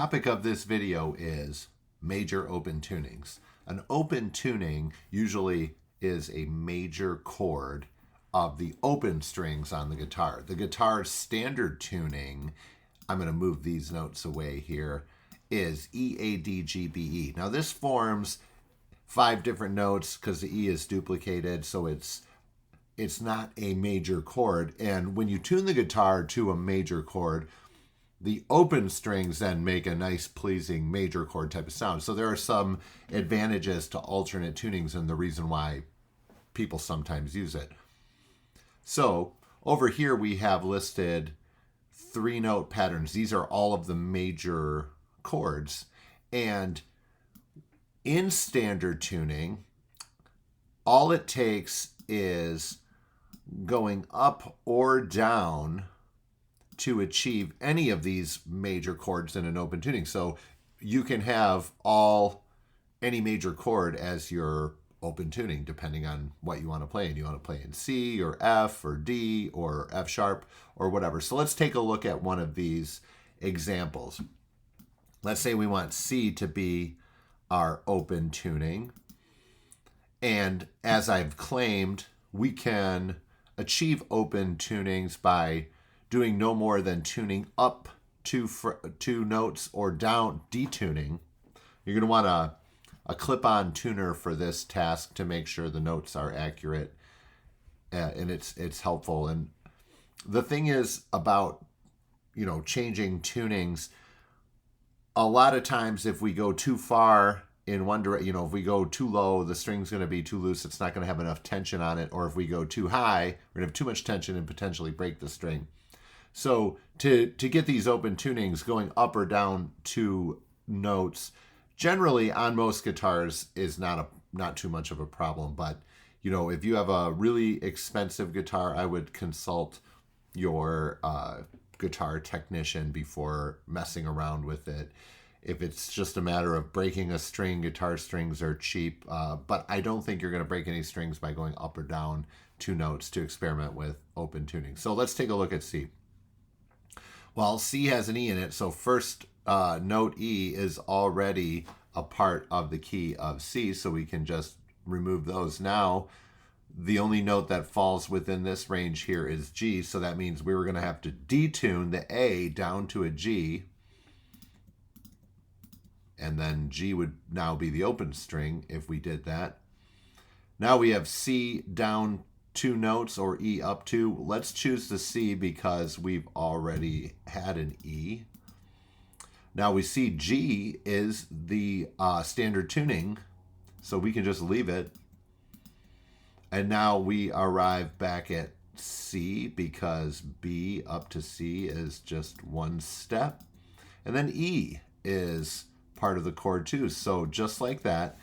Topic of this video is major open tunings. An open tuning usually is a major chord of the open strings on the guitar. The guitar's standard tuning, I'm going to move these notes away here, is E, A, D, G, B, E. Now this forms 5 different notes because the E is duplicated, so it's not a major chord. And when you tune the guitar to a major chord, the open strings then make a nice, pleasing major chord type of sound. So there are some advantages to alternate tunings and the reason why people sometimes use it. So over here we have listed 3-note patterns. These are all of the major chords. And in standard tuning, all it takes is going up or down to achieve any of these major chords in an open tuning. So you can have any major chord as your open tuning, depending on what you want to play. And you want to play in C or F or D or F sharp or whatever. So let's take a look at one of these examples. Let's say we want C to be our open tuning. And as I've claimed, we can achieve open tunings by doing no more than tuning up 2 notes or down detuning. You're going to want a clip-on tuner for this task to make sure the notes are accurate, and it's helpful. And the thing is about changing tunings, a lot of times if we go too far in one direction, if we go too low, the string's going to be too loose, it's not going to have enough tension on it. Or if we go too high, we're going to have too much tension and potentially break the string. So to get these open tunings going up or down 2 notes, generally on most guitars is not too much of a problem. But if you have a really expensive guitar, I would consult your guitar technician before messing around with it. If it's just a matter of breaking a string, guitar strings are cheap, but I don't think you're going to break any strings by going up or down 2 notes to experiment with open tuning. So let's take a look at C. Well, C has an E in it, so first note E is already a part of the key of C, so we can just remove those. Now, the only note that falls within this range here is G, so that means we were going to have to detune the A down to a G, and then G would now be the open string if we did that. Now we have C down 2 notes or E up 2. Let's choose the C because we've already had an E. Now we see G is the standard tuning, so we can just leave it. And now we arrive back at C because B up to C is just 1 step. And then E is part of the chord too. So just like that,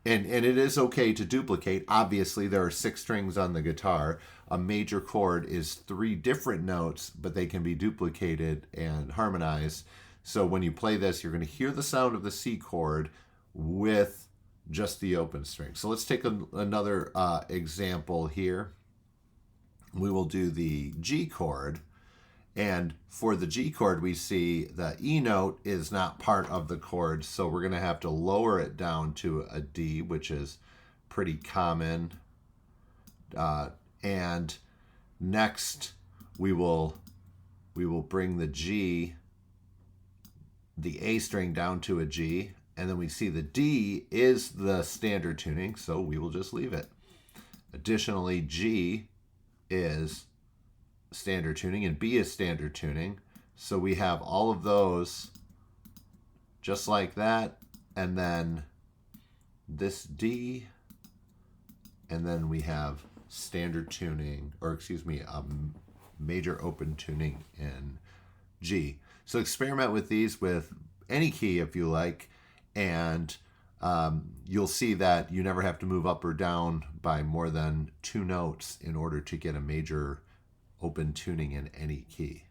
and it is okay to duplicate. Obviously, there are 6 strings on the guitar. A major chord is 3 different notes, but they can be duplicated and harmonized. So when you play this, you're going to hear the sound of the C chord with just the open string. So let's take another example here. We will do the G chord. And for the G chord, we see the E note is not part of the chord, so we're going to have to lower it down to a D, which is pretty common. And next, we will bring the A string down to a G, and then we see the D is the standard tuning, so we will just leave it. Additionally, G is standard tuning and B is standard tuning. So we have all of those just like that, and then this D, and then we have standard tuning, or excuse me, major open tuning in G. So experiment with these with any key if you like, and you'll see that you never have to move up or down by more than 2 notes in order to get a major open tuning in any key.